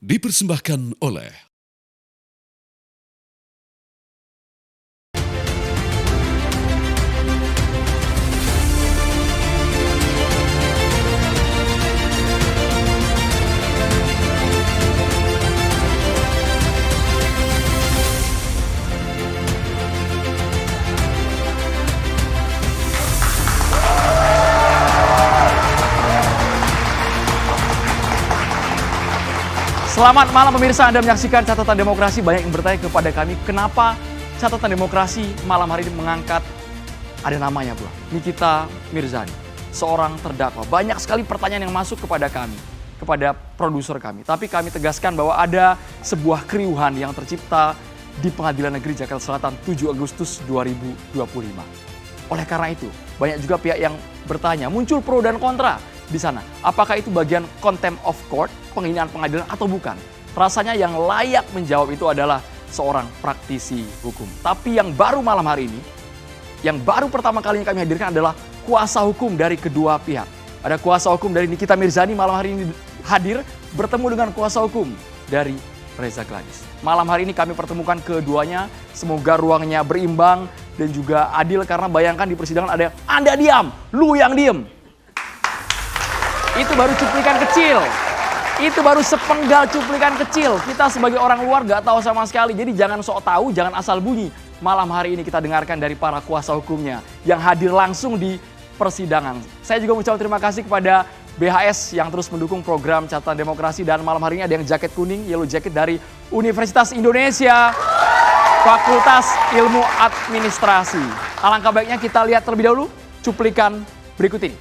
dipersembahkan oleh Selamat malam pemirsa, Anda menyaksikan Catatan Demokrasi. Banyak yang bertanya kepada kami, kenapa Catatan Demokrasi malam hari ini mengangkat, ada namanya bro, Nikita Mirzani, seorang terdakwa. Banyak sekali pertanyaan yang masuk kepada kami, kepada produser kami. Tapi kami tegaskan bahwa ada sebuah keriuhan yang tercipta di Pengadilan Negeri Jakarta Selatan 7 Agustus 2025. Oleh karena itu, banyak juga pihak yang bertanya, muncul pro dan kontra di sana. Apakah itu bagian contempt of court, penghinaan pengadilan atau bukan? Rasanya yang layak menjawab itu adalah seorang praktisi hukum. Tapi yang baru malam hari ini, yang baru pertama kalinya kami hadirkan adalah kuasa hukum dari kedua pihak. Ada kuasa hukum dari Nikita Mirzani malam hari ini hadir bertemu dengan kuasa hukum dari Reza Gladys. Malam hari ini kami pertemukan keduanya, semoga ruangnya berimbang dan juga adil, karena bayangkan di persidangan ada yang, Anda diam, lu yang diem. Itu baru cuplikan kecil. Itu baru sepenggal cuplikan kecil. Kita sebagai orang luar gak tahu sama sekali. Jadi jangan sok tahu, jangan asal bunyi. Malam hari ini kita dengarkan dari para kuasa hukumnya yang hadir langsung di persidangan. Saya juga mengucapkan terima kasih kepada BHS yang terus mendukung program Catatan Demokrasi. Dan malam hari ini ada yang jaket kuning, yellow jacket dari Universitas Indonesia, Fakultas Ilmu Administrasi. Alangkah baiknya kita lihat terlebih dahulu cuplikan berikut ini.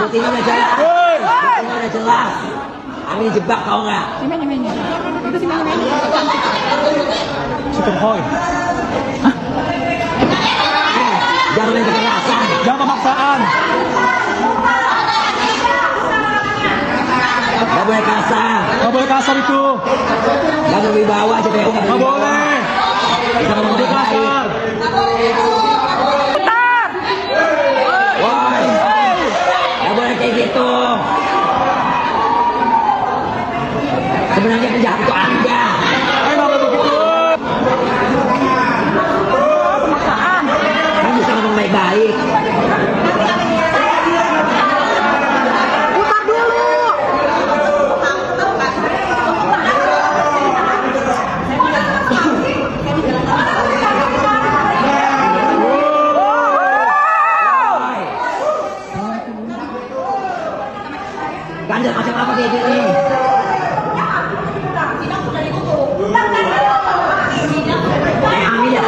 Buktinya udah jelas. Buktinya udah jelas. Kami jebak kau nggak? Itu si Meni. Super Boy. Jangan main kekerasan. Jangan pemaksaan. Gak boleh kasar. Gak boleh kasar itu. Gak berwibawa JPU. Gak boleh. Kita ngomong Gak kasar. Woi. Gak boleh kayak gitu. Sebenarnya penjahat itu Anda. Emang begitu. Kamu bisa ngomong baik-baik. Putar dulu. Bandel macam apa kayak gini? Amin ya.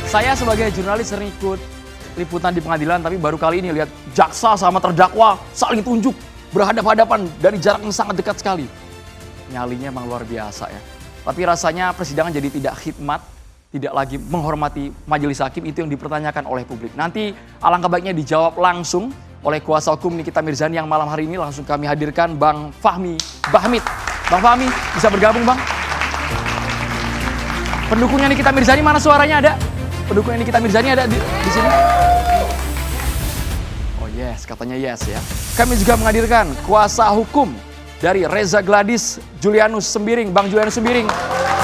Saya sebagai jurnalis sering ikut liputan di pengadilan, tapi baru kali ini lihat jaksa sama terdakwa saling tunjuk, berhadapan-hadapan dari jarak yang sangat dekat sekali. Nyalinya emang luar biasa ya. Tapi rasanya persidangan jadi tidak khidmat, tidak lagi menghormati majelis hakim, itu yang dipertanyakan oleh publik. Nanti alangkah baiknya dijawab langsung oleh kuasa hukum Nikita Mirzani yang malam hari ini langsung kami hadirkan, Bang Fahmi Bahmid. Bang Fahmi, bisa bergabung Bang? Pendukungnya Nikita Mirzani mana suaranya ada? Pendukung Nikita Mirzani ada di sini? Oh yes, katanya yes ya. Kami juga menghadirkan kuasa hukum dari Reza Gladys, Julianus Sembiring. Bang Julianus Sembiring,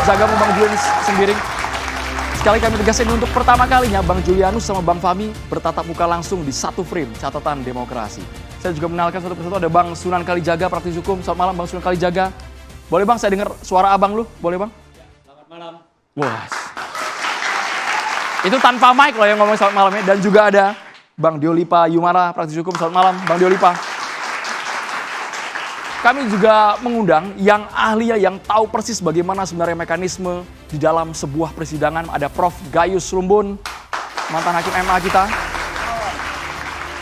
zagamu Bang Julianus Sembiring. Sekali kami tegaskan untuk pertama kalinya Bang Julianus sama Bang Fahmi bertatap muka langsung di satu frame Catatan Demokrasi. Saya juga mengenalkan satu persatu, ada Bang Sunan Kalijaga, praktisi hukum. Selamat malam Bang Sunan Kalijaga. Boleh Bang, saya dengar suara abang lu? Boleh Bang? Selamat malam. Wah. Itu tanpa mic loh yang ngomong selamat malam ya. Dan juga ada Bang Diolipa Yumara, praktisi hukum. Selamat malam, Bang Diolipa. Kami juga mengundang yang ahli yang tahu persis bagaimana sebenarnya mekanisme di dalam sebuah persidangan. Ada Prof. Gayus Lumbun, mantan hakim MA kita.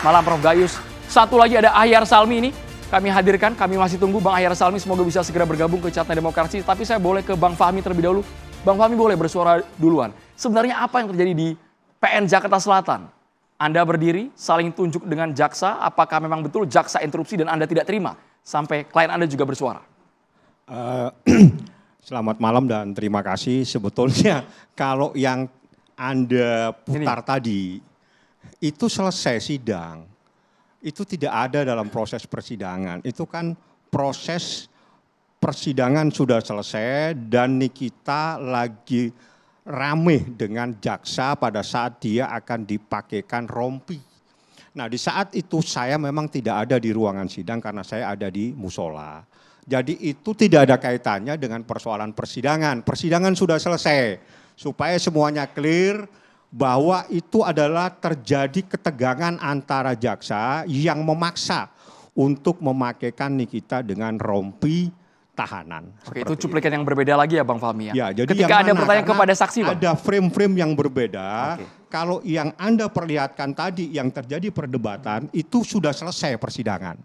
Malam Prof. Gayus. Satu lagi ada Ahyar Salmi ini. Kami hadirkan, kami masih tunggu Bang Ahyar Salmi. Semoga bisa segera bergabung ke Catatan Demokrasi. Tapi saya boleh ke Bang Fahmi terlebih dahulu. Bang Fahmi boleh bersuara duluan. Sebenarnya apa yang terjadi di PN Jakarta Selatan? Anda berdiri, saling tunjuk dengan jaksa. Apakah memang betul jaksa interupsi dan Anda tidak terima? Sampai klien Anda juga bersuara. Selamat malam dan terima kasih. Sebetulnya kalau yang Anda putar tadi, itu selesai sidang. Itu tidak ada dalam proses persidangan. Itu kan proses persidangan sudah selesai dan Nikita lagi rame dengan jaksa pada saat dia akan dipakaikan rompi. Nah di saat itu saya memang tidak ada di ruangan sidang karena saya ada di musola. Jadi itu tidak ada kaitannya dengan persoalan persidangan. Persidangan sudah selesai. Supaya semuanya clear bahwa itu adalah terjadi ketegangan antara jaksa yang memaksa untuk memakaikan Nikita dengan rompi tahanan. Oke, itu cuplikan yang berbeda lagi ya Bang Fahmi ya? Ya, jadi ketika Anda mana? bertanya Karena kepada saksi Bang? ada frame-frame yang berbeda. Oke. Kalau yang Anda perlihatkan tadi yang terjadi perdebatan itu sudah selesai persidangan.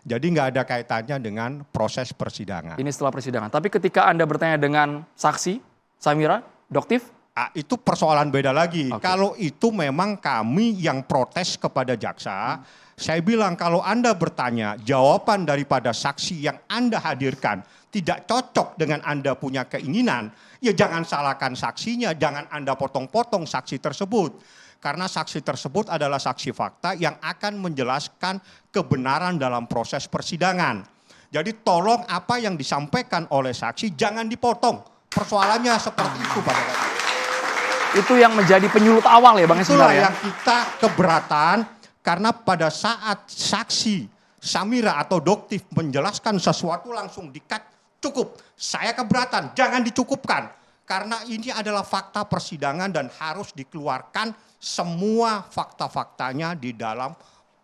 Jadi nggak ada kaitannya dengan proses persidangan. Ini setelah persidangan. Tapi ketika Anda bertanya dengan saksi, Samira, Doktif? Itu persoalan beda lagi. Oke. Kalau itu memang kami yang protes kepada jaksa, saya bilang kalau Anda bertanya jawaban daripada saksi yang Anda hadirkan tidak cocok dengan Anda punya keinginan, ya jangan salahkan saksinya, jangan Anda potong-potong saksi tersebut. Karena saksi tersebut adalah saksi fakta yang akan menjelaskan kebenaran dalam proses persidangan. Jadi tolong apa yang disampaikan oleh saksi jangan dipotong. Persoalannya seperti itu pada waktu itu. Itu yang menjadi penyulut awal ya Bang Itulah sebenarnya. yang kita keberatan karena pada saat saksi Samira atau Doktif menjelaskan sesuatu langsung di-cut, cukup. Saya keberatan, jangan dicukupkan. Karena ini adalah fakta persidangan dan harus dikeluarkan semua fakta-faktanya di dalam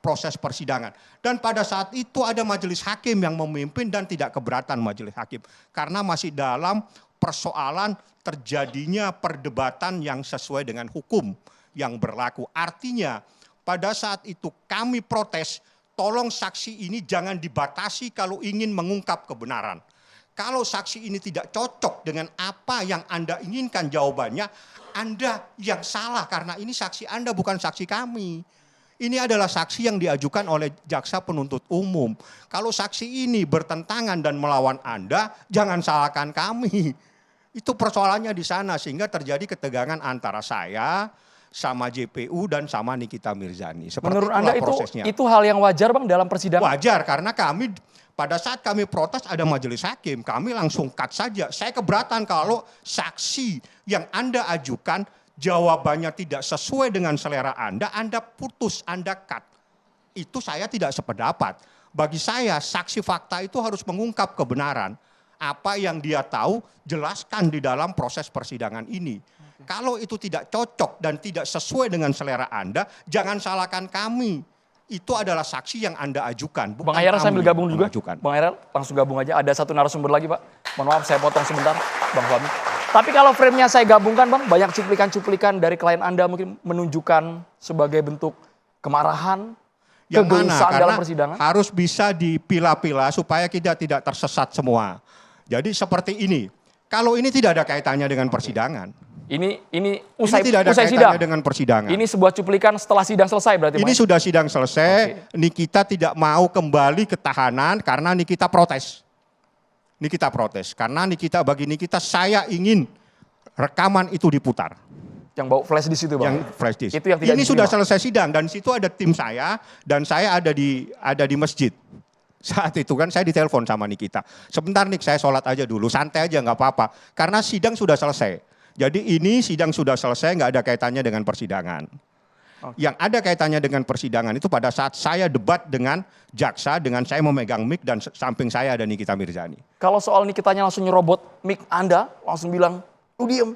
proses persidangan. Dan pada saat itu ada majelis hakim yang memimpin dan tidak keberatan majelis hakim. Karena masih dalam persoalan terjadinya perdebatan yang sesuai dengan hukum yang berlaku. Artinya pada saat itu kami protes, tolong saksi ini jangan dibatasi kalau ingin mengungkap kebenaran. Kalau saksi ini tidak cocok dengan apa yang Anda inginkan jawabannya, Anda yang salah karena ini saksi Anda bukan saksi kami. Ini adalah saksi yang diajukan oleh jaksa penuntut umum. Kalau saksi ini bertentangan dan melawan Anda, jangan salahkan kami. Itu persoalannya di sana sehingga terjadi ketegangan antara saya sama JPU dan sama Nikita Mirzani. Seperti Menurut Anda prosesnya. itu hal yang wajar Bang dalam persidangan? Wajar karena kami pada saat kami protes ada majelis hakim, kami langsung cut saja. Saya keberatan kalau saksi yang Anda ajukan jawabannya tidak sesuai dengan selera Anda putus, Anda cut. Itu saya tidak sependapat. Bagi saya saksi fakta itu harus mengungkap kebenaran. Apa yang dia tahu jelaskan di dalam proses persidangan ini. Kalau itu tidak cocok dan tidak sesuai dengan selera Anda, jangan salahkan kami. Itu adalah saksi yang Anda ajukan. Bukan Bang Ahyar kami sambil gabung juga. mengajukan. Bang Ahyar langsung gabung aja. Ada satu narasumber lagi Pak. Mohon maaf saya potong sebentar Bang Fahmi. Tapi kalau frame-nya saya gabungkan Bang, banyak cuplikan-cuplikan dari klien Anda mungkin menunjukkan sebagai bentuk kemarahan, Yang mana? kegelisahan dalam Karena persidangan. harus bisa dipilah-pilah supaya kita tidak tersesat semua. Jadi seperti ini. Kalau ini tidak ada kaitannya dengan persidangan. Ini Usai, usai tidak ada usai kaitannya sidang. dengan persidangan. Ini sebuah cuplikan setelah sidang selesai berarti Ini Bang? sudah sidang selesai, Nikita tidak mau kembali ke tahanan karena Nikita protes. Nikita protes, karena bagi Nikita saya ingin rekaman itu diputar. Yang bau flash disk itu Bang? Yang flash disk. Itu yang tidak Ini diterima. sudah selesai sidang dan di situ ada tim saya dan saya ada di masjid. Saat itu kan saya ditelepon sama Nikita. Sebentar Nik, saya sholat aja dulu, santai aja nggak apa-apa. Karena sidang sudah selesai. Jadi ini sidang sudah selesai, nggak ada kaitannya dengan persidangan. Yang ada kaitannya dengan persidangan itu pada saat saya debat dengan jaksa, dengan saya memegang mic dan samping saya ada Nikita Mirzani. Kalau soal Nikitanya langsung nyerobot mic Anda, langsung bilang, lu diem.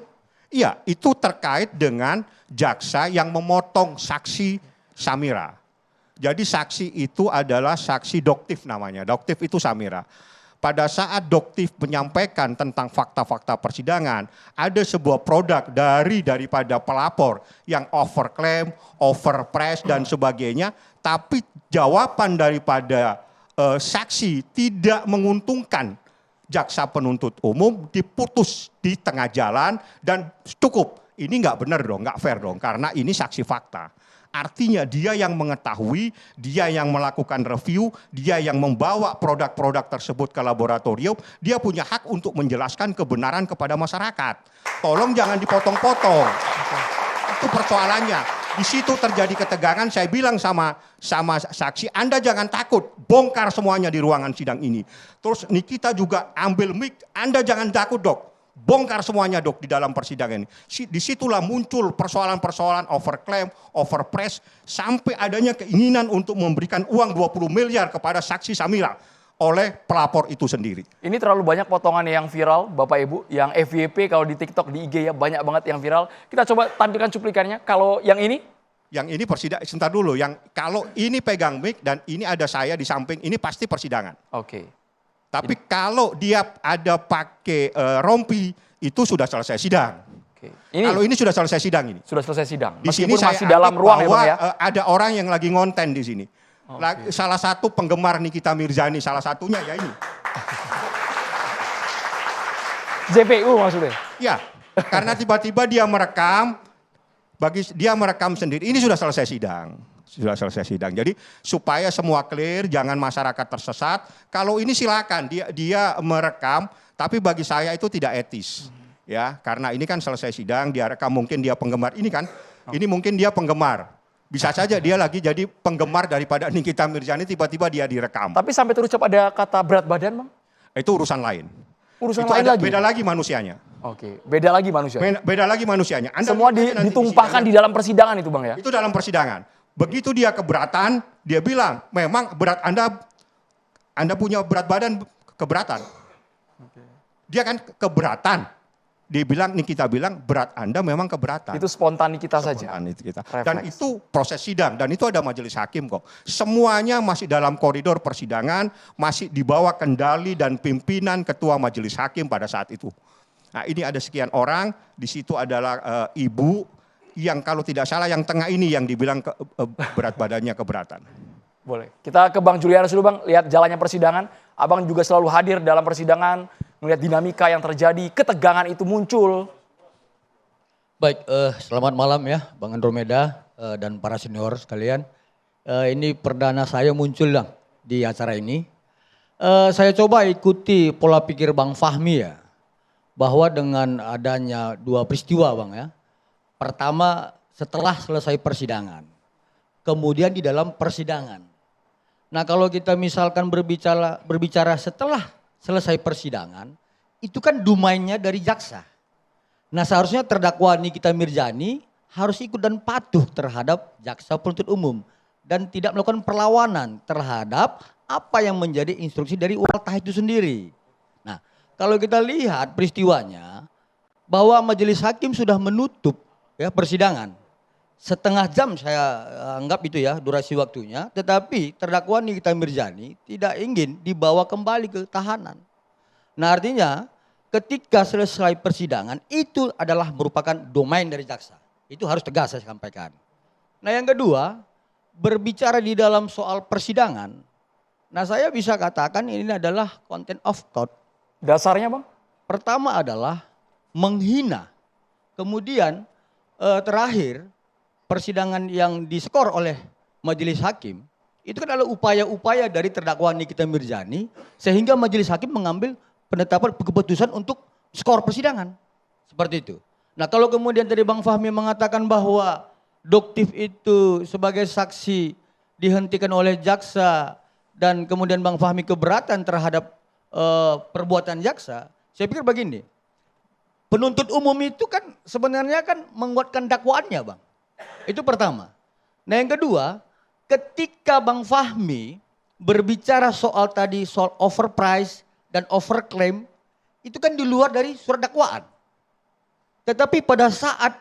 Iya, itu terkait dengan jaksa yang memotong saksi Samira. Jadi saksi itu adalah saksi doktif namanya. Doktif itu Samira. Pada saat doktif menyampaikan tentang fakta-fakta persidangan, ada sebuah produk daripada pelapor yang overclaim, overpress dan sebagainya, tapi jawaban daripada saksi tidak menguntungkan jaksa penuntut umum, diputus di tengah jalan dan cukup. Ini nggak benar dong, nggak fair dong, karena ini saksi fakta. Artinya dia yang mengetahui, dia yang melakukan review, dia yang membawa produk-produk tersebut ke laboratorium, dia punya hak untuk menjelaskan kebenaran kepada masyarakat. Tolong jangan dipotong-potong. Itu persoalannya. Di situ terjadi ketegangan, saya bilang sama saksi, Anda jangan takut, bongkar semuanya di ruangan sidang ini. Terus Nikita juga ambil mic, Anda jangan takut dok. Bongkar semuanya dok di dalam persidangan ini. Disitulah muncul persoalan-persoalan overclaim, overpress, sampai adanya keinginan untuk memberikan uang 20 miliar kepada saksi Samira oleh pelapor itu sendiri. Ini terlalu banyak potongan yang viral Bapak Ibu, yang FYP kalau di TikTok, di IG ya banyak banget yang viral. Kita coba tampilkan cuplikannya. Kalau yang ini? Yang ini persidangan, sebentar dulu. Yang kalau ini pegang mic dan ini ada saya di samping, ini pasti persidangan. Oke. Tapi kalau dia ada pakai rompi, itu sudah selesai sidang. Oke. Kalau ini sudah selesai sidang ini. Sudah selesai sidang. Di sini Meskipun saya masih dalam ruang ya bahwa Bang ya. ada orang yang lagi ngonten di sini. Salah satu penggemar Nikita Mirzani, salah satunya ya ini. JPU maksudnya? Ya, karena tiba-tiba dia merekam, dia merekam sendiri. Ini sudah selesai sidang. Sudah selesai sidang. Jadi supaya semua clear, jangan masyarakat tersesat. Kalau ini silakan dia merekam, tapi bagi saya itu tidak etis. Ya, karena ini kan selesai sidang, dia rekam, mungkin dia penggemar. Ini kan, ini mungkin dia penggemar. Bisa saja dia lagi jadi penggemar daripada Nikita Mirzani, tiba-tiba dia direkam. Tapi sampai terucap ada kata berat badan Bang? Itu urusan lain. Urusan itu lain lagi? Beda lagi manusianya. Oke, beda lagi manusia. Beda lagi manusianya. Semua ditumpahkan di dalam persidangan itu Bang ya? Itu dalam persidangan. Begitu dia keberatan, dia bilang, memang berat Anda punya berat badan keberatan. Dia kan keberatan. Dia bilang, Nikita bilang, berat Anda memang keberatan. Itu spontan kita saja. Dan itu proses sidang, dan itu ada majelis hakim kok. Semuanya masih dalam koridor persidangan, masih dibawa kendali dan pimpinan ketua majelis hakim pada saat itu. Nah ini ada sekian orang, di situ adalah ibu, yang kalau tidak salah yang tengah ini yang dibilang berat badannya keberatan. Boleh. Kita ke Bang Julianus dulu Bang, lihat jalannya persidangan. Abang juga selalu hadir dalam persidangan, melihat dinamika yang terjadi, ketegangan itu muncul. Baik, selamat malam ya Bang Andromeda dan para senior sekalian. Ini perdana saya muncul lah di acara ini. Saya coba ikuti pola pikir Bang Fahmi ya, bahwa dengan adanya dua peristiwa Bang ya. Pertama setelah selesai persidangan, kemudian di dalam persidangan. Nah kalau kita misalkan berbicara setelah selesai persidangan, itu kan domainnya dari jaksa. Nah seharusnya terdakwa Nikita Mirzani harus ikut dan patuh terhadap jaksa penuntut umum. Dan tidak melakukan perlawanan terhadap apa yang menjadi instruksi dari Waltah itu sendiri. Nah kalau kita lihat peristiwanya, bahwa majelis hakim sudah menutup ya persidangan. Setengah jam saya anggap itu ya durasi waktunya. Tetapi terdakwa Nikita Mirzani tidak ingin dibawa kembali ke tahanan. Nah artinya ketika selesai persidangan itu adalah merupakan domain dari jaksa. Itu harus tegas saya sampaikan. Nah yang kedua, berbicara di dalam soal persidangan. Nah saya bisa katakan ini adalah contempt of court. Dasarnya Bang? Pertama adalah menghina. Kemudian terakhir persidangan yang diskor oleh majelis hakim itu kan adalah upaya-upaya dari terdakwa Nikita Mirzani sehingga majelis hakim mengambil penetapan keputusan untuk skor persidangan seperti itu. Nah kalau kemudian tadi Bang Fahmi mengatakan bahwa doktif itu sebagai saksi dihentikan oleh jaksa dan kemudian Bang Fahmi keberatan terhadap perbuatan jaksa, saya pikir begini. Penuntut umum itu kan sebenarnya kan menguatkan dakwaannya Bang. Itu pertama. Nah yang kedua, ketika Bang Fahmi berbicara soal tadi soal overprice dan overclaim, itu kan di luar dari surat dakwaan. Tetapi pada saat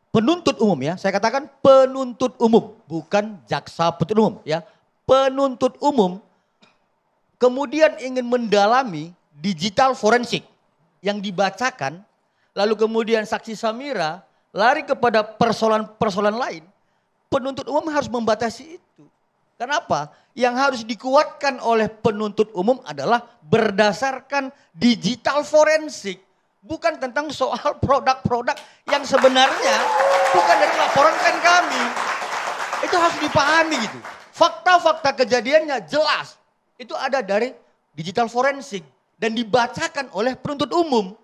penuntut umum ya, saya katakan penuntut umum, bukan jaksa penuntut umum ya. Penuntut umum kemudian ingin mendalami digital forensik yang dibacakan, lalu kemudian saksi Samira lari kepada persoalan-persoalan lain. Penuntut umum harus membatasi itu. Kenapa? Yang harus dikuatkan oleh penuntut umum adalah berdasarkan digital forensik. Bukan tentang soal produk-produk yang sebenarnya bukan dari laporan klien kami. Itu harus dipahami gitu. Fakta-fakta kejadiannya jelas. Itu ada dari digital forensik. Dan dibacakan oleh penuntut umum.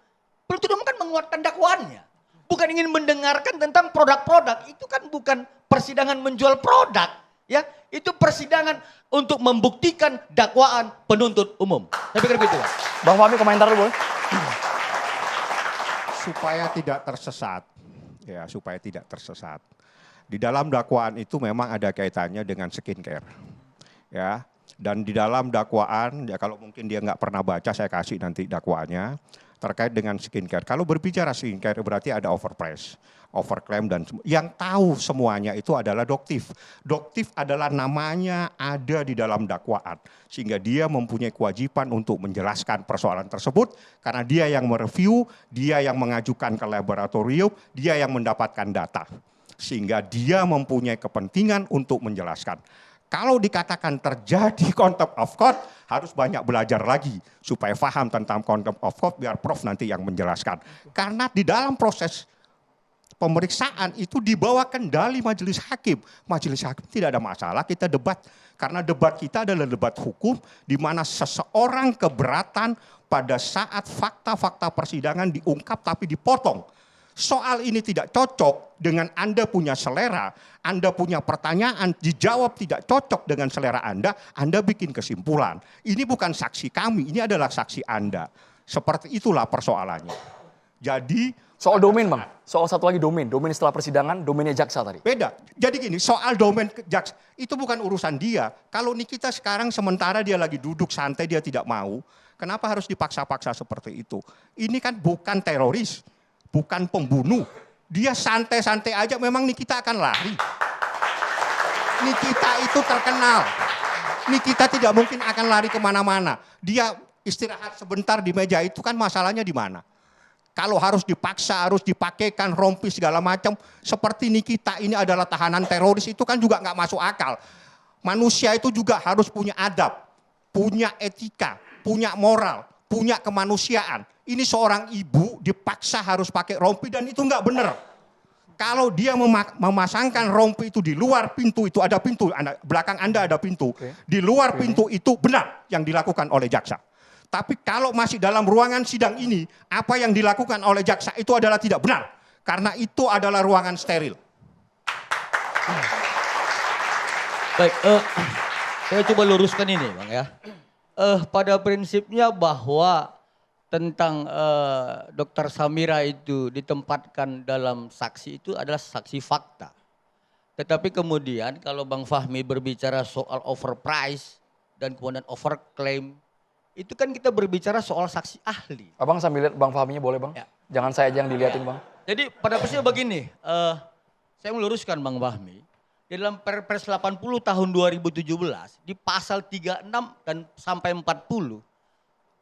Penuntut umum kan menguatkan dakwaannya. Bukan ingin mendengarkan tentang produk-produk. Itu kan bukan persidangan menjual produk. Ya, itu persidangan untuk membuktikan dakwaan penuntut umum. Saya pikir begitu. Bang Fahmi komentar dulu boleh? Supaya tidak tersesat. Ya, supaya tidak tersesat. Di dalam dakwaan itu memang ada kaitannya dengan skincare. Ya, dan di dalam dakwaan, ya kalau mungkin dia nggak pernah baca, saya kasih nanti dakwaannya terkait dengan skincare. Kalau berbicara skincare berarti ada overprice, overclaim dan yang tahu semuanya itu adalah doktif. Doktif adalah namanya ada di dalam dakwaan sehingga dia mempunyai kewajiban untuk menjelaskan persoalan tersebut karena dia yang mereview, dia yang mengajukan ke laboratorium, dia yang mendapatkan data sehingga dia mempunyai kepentingan untuk menjelaskan. Kalau dikatakan terjadi contempt of court, harus banyak belajar lagi supaya paham tentang contempt of court biar Prof nanti yang menjelaskan. Karena di dalam proses pemeriksaan itu dibawa kendali majelis hakim. Majelis hakim tidak ada masalah, kita debat. Karena debat kita adalah debat hukum di mana seseorang keberatan pada saat fakta-fakta persidangan diungkap tapi dipotong. Soal ini tidak cocok dengan Anda punya selera, Anda punya pertanyaan, dijawab tidak cocok dengan selera Anda bikin kesimpulan. Ini bukan saksi kami, ini adalah saksi Anda. Seperti itulah persoalannya. Jadi Soal domain Bang, soal satu lagi domain setelah persidangan, domainnya jaksa tadi. beda. Jadi gini, soal domain jaksa itu bukan urusan dia. Kalau Nikita sekarang sementara dia lagi duduk santai, dia tidak mau, kenapa harus dipaksa-paksa seperti itu? Ini kan bukan teroris. Bukan pembunuh. Dia santai-santai aja memang Nikita akan lari. Nikita itu terkenal. Nikita tidak mungkin akan lari kemana-mana. Dia istirahat sebentar di meja itu kan masalahnya di mana. Kalau harus dipaksa, harus dipakaikan rompi segala macam. Seperti Nikita ini adalah tahanan teroris itu kan juga nggak masuk akal. Manusia itu juga harus punya adab, punya etika, punya moral, punya kemanusiaan. Ini seorang ibu dipaksa harus pakai rompi dan itu nggak benar. Kalau dia memasangkan rompi itu di luar pintu, itu ada pintu, belakang Anda ada pintu. Di luar pintu itu benar yang dilakukan oleh jaksa. Tapi kalau masih dalam ruangan sidang ini, apa yang dilakukan oleh jaksa itu adalah tidak benar. Karena itu adalah ruangan steril. Baik, saya coba luruskan ini Bang ya. Pada prinsipnya bahwa tentang Dr. Samira itu ditempatkan dalam saksi itu adalah saksi fakta. Tetapi kemudian kalau Bang Fahmi berbicara soal overprice dan kemudian overclaim, itu kan kita berbicara soal saksi ahli. Abang sambil lihat Bang Fahminya boleh Bang? Ya. Jangan saya aja yang dilihatin Bang. Jadi pada prinsipnya begini, saya meluruskan Bang Fahmi. Di dalam Perpres 80 tahun 2017 di pasal 36 dan sampai 40,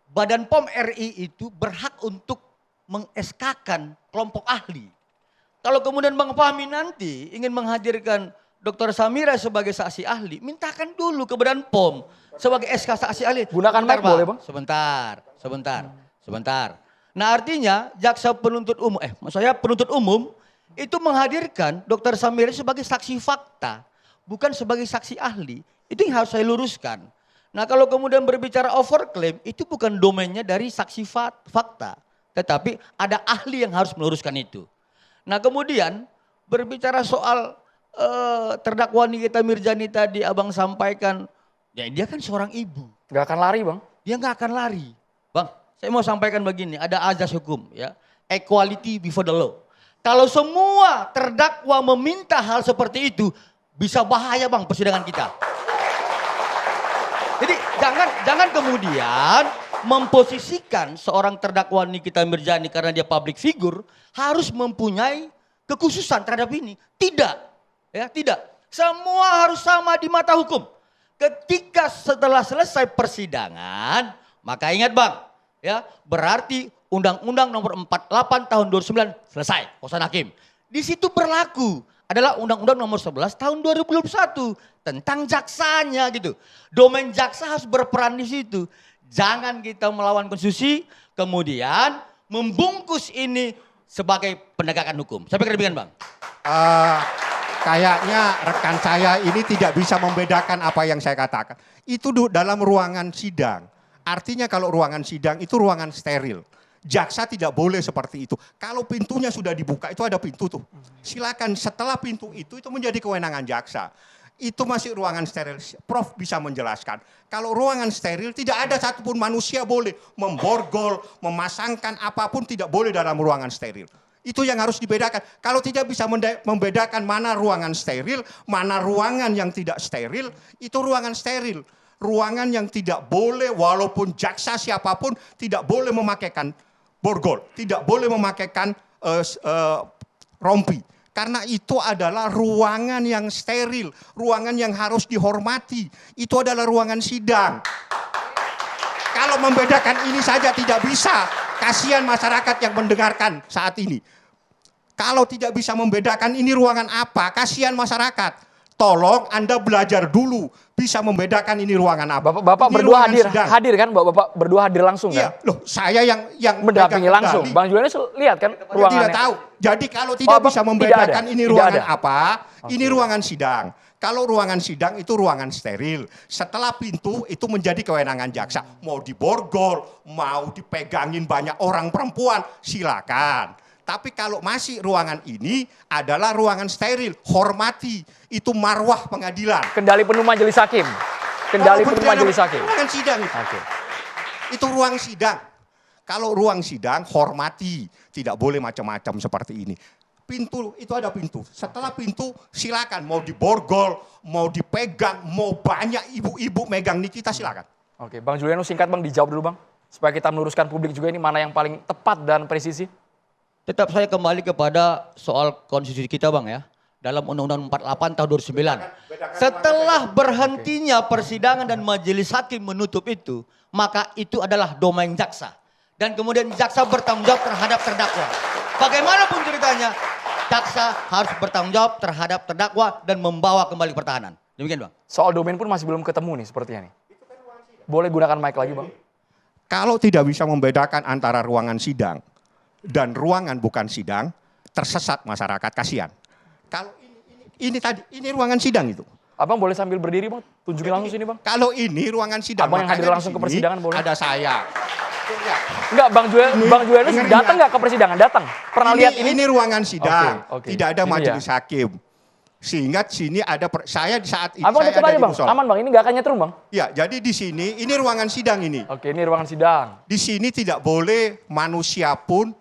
Badan POM RI itu berhak untuk meng-SK-kan kelompok ahli. Kalau kemudian Bang Fahmi nanti ingin menghadirkan Dr. Samira sebagai saksi ahli, mintakan dulu ke Badan POM sebagai SK saksi ahli. Gunakan mic boleh Bang? Sebentar. Nah artinya jaksa penuntut umum, penuntut umum itu menghadirkan Dr. Samira sebagai saksi fakta, bukan sebagai saksi ahli. Itu yang harus saya luruskan. Nah kalau kemudian berbicara overclaim, itu bukan domainnya dari saksi fakta. Tetapi ada ahli yang harus meluruskan itu. Nah kemudian berbicara soal terdakwa Nikita Mirzani tadi abang sampaikan, ya dia kan seorang ibu. Gak akan lari Bang? Dia gak akan lari. Bang, saya mau sampaikan begini, ada azas hukum ya. Equality before the law. Kalau semua terdakwa meminta hal seperti itu, bisa bahaya Bang persidangan kita. Jadi jangan kemudian memposisikan seorang terdakwa Nikita Mirzani karena dia public figure harus mempunyai kekhususan terhadap ini. Tidak. Ya, tidak. Semua harus sama di mata hukum. Ketika setelah selesai persidangan, maka ingat Bang, ya, berarti Undang-Undang Nomor 48 Tahun 2009 selesai, putusan hakim. Di situ berlaku adalah Undang-Undang Nomor 11 Tahun 2021 tentang jaksanya gitu. Domain jaksa harus berperan di situ. Jangan kita melawan konstitusi, kemudian membungkus ini sebagai penegakan hukum. Saya pikir demikian Bang. Kayaknya rekan saya ini tidak bisa membedakan apa yang saya katakan. Itu dalam ruangan sidang. Artinya kalau ruangan sidang itu ruangan steril. Jaksa tidak boleh seperti itu. Kalau pintunya sudah dibuka, itu ada pintu tuh. Silakan setelah pintu itu menjadi kewenangan jaksa. Itu masih ruangan steril. Prof bisa menjelaskan. Kalau ruangan steril tidak ada satupun manusia boleh memborgol, memasangkan apapun tidak boleh dalam ruangan steril. Itu yang harus dibedakan. Kalau tidak bisa membedakan mana ruangan steril, mana ruangan yang tidak steril, itu ruangan steril. Ruangan yang tidak boleh walaupun jaksa siapapun tidak boleh memakaikan borgol, tidak boleh memakaikan rompi. Karena itu adalah ruangan yang steril, ruangan yang harus dihormati. Itu adalah ruangan sidang. Kalau membedakan ini saja tidak bisa, kasihan masyarakat yang mendengarkan saat ini. Kalau tidak bisa membedakan ini ruangan apa, kasihan masyarakat. Tolong Anda belajar dulu bisa membedakan ini ruangan apa. Bapak Ini berdua ruangan sidang. hadir kan? Bapak berdua hadir langsung kan? Iya, loh saya yang Mendampingi pegang langsung. kendali. Bang Julianus lihat kan Saya ruangannya? tidak tahu. Jadi kalau tidak bisa Tidak membedakan ada. ini Tidak ruangan ada. apa, ini ruangan sidang. Kalau ruangan sidang itu ruangan steril. Setelah pintu itu menjadi kewenangan jaksa. Mau diborgol, mau dipegangin banyak orang perempuan, silakan. Tapi kalau masih ruangan ini adalah ruangan steril, hormati. Itu marwah pengadilan. Kendali penuh majelis hakim. Kendali Walaupun penuh dia majelis hakim. Ruangan sidang itu. Oke. Itu ruang sidang. Kalau ruang sidang hormati, tidak boleh macam-macam seperti ini. Pintu itu ada pintu. Setelah pintu silakan mau diborgol, mau dipegang, mau banyak ibu-ibu megang Nikita silakan. Oke, Bang Julianus singkat Bang, dijawab dulu Bang. Supaya kita meluruskan publik juga ini mana yang paling tepat dan presisi. Tetap saya kembali kepada soal konstitusi kita Bang ya. Dalam Undang-Undang 48 tahun 2009. Setelah berhentinya persidangan dan majelis hakim menutup itu, maka itu adalah domain jaksa. Dan kemudian jaksa bertanggung jawab terhadap terdakwa. Bagaimanapun ceritanya, jaksa harus bertanggung jawab terhadap terdakwa dan membawa kembali pertahanan. Demikian Bang. Soal domain pun masih belum ketemu nih sepertinya nih. Boleh gunakan mic lagi Bang. Kalau tidak bisa membedakan antara ruangan sidang dan ruangan bukan sidang, tersesat masyarakat, kasihan. Kalau ini ruangan sidang itu. Abang boleh sambil berdiri Bang, tunjukin langsung sini Bang. Kalau ini ruangan sidang, Abang yang hadir makanya langsung di ke sini persidangan boleh. Ada saya. Enggak, Bang Julianus Dengar datang ini. nggak ke persidangan? Datang. Pernah lihat ini? Ini ruangan sidang, Oke. tidak ada Ini majelis ya. hakim. Sehingga sini ada saya di saat ini Abang saya deket ada aja di Bang, musola. aman Bang, ini nggak akan nyetrum Bang. Ya, jadi di sini ini ruangan sidang ini. Oke, ini ruangan sidang. Di sini tidak boleh manusia pun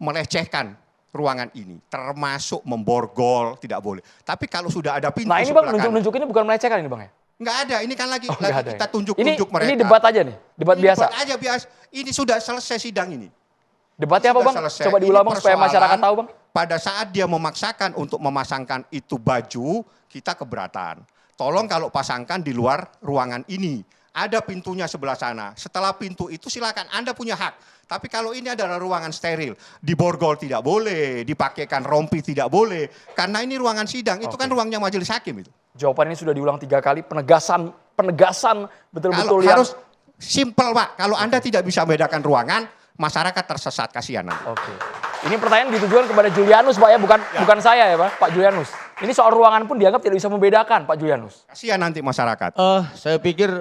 melecehkan ruangan ini, termasuk memborgol tidak boleh. Tapi kalau sudah ada pintu Nah ini Bang, sebelah kanan, nunjuk-nunjuk ini bukan melecehkan ini Bang ya? nggak ada. Ini kan lagi nggak ada kita ya? tunjuk-tunjuk mereka. Ini debat aja nih, debat Ini biasa. Debat aja biasa. Ini sudah selesai sidang ini. Debatnya apa Sudah Bang? selesai. Coba Ini diulang Bang supaya persoalan masyarakat tahu Bang. Pada saat dia memaksakan untuk memasangkan itu baju, kita keberatan. Tolong kalau pasangkan di luar ruangan ini. Ada pintunya sebelah sana. Setelah pintu itu silakan Anda punya hak. Tapi kalau ini adalah ruangan steril, diborgol tidak boleh, dipakaikan rompi tidak boleh. Karena ini ruangan sidang, itu kan ruangnya majelis hakim itu. Jawaban ini sudah diulang 3 kali, penegasan betul-betul Kalau yang... harus simpel Pak, kalau Anda tidak bisa membedakan ruangan, masyarakat tersesat, kasihan nanti. Oke. Ini pertanyaan ditujukan kepada Julianus Pak ya, bukan saya ya Pak Julianus. Ini soal ruangan pun dianggap tidak bisa membedakan Pak Julianus. Kasihan nanti masyarakat. Saya pikir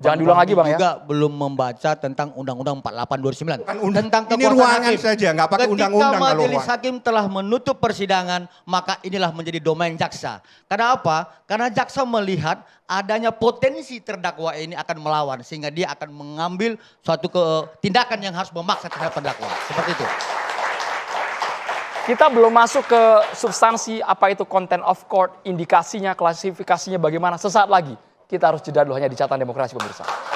Jangan diulang lagi, Bang, ya. juga belum membaca tentang Undang-Undang 48 2009 tentang ini kekuasaan ruangan hakim. saja, nggak pakai undang-undang Ketika kalau majelis ruang. hakim telah menutup persidangan, maka inilah menjadi domain jaksa. Karena apa? Karena jaksa melihat adanya potensi terdakwa ini akan melawan, sehingga dia akan mengambil suatu tindakan yang harus memaksa terhadap terdakwa. Seperti itu. Kita belum masuk ke substansi apa itu content of court, indikasinya, klasifikasinya bagaimana. Sesaat lagi Kita harus jeda dulu hanya di Catatan Demokrasi pemirsa.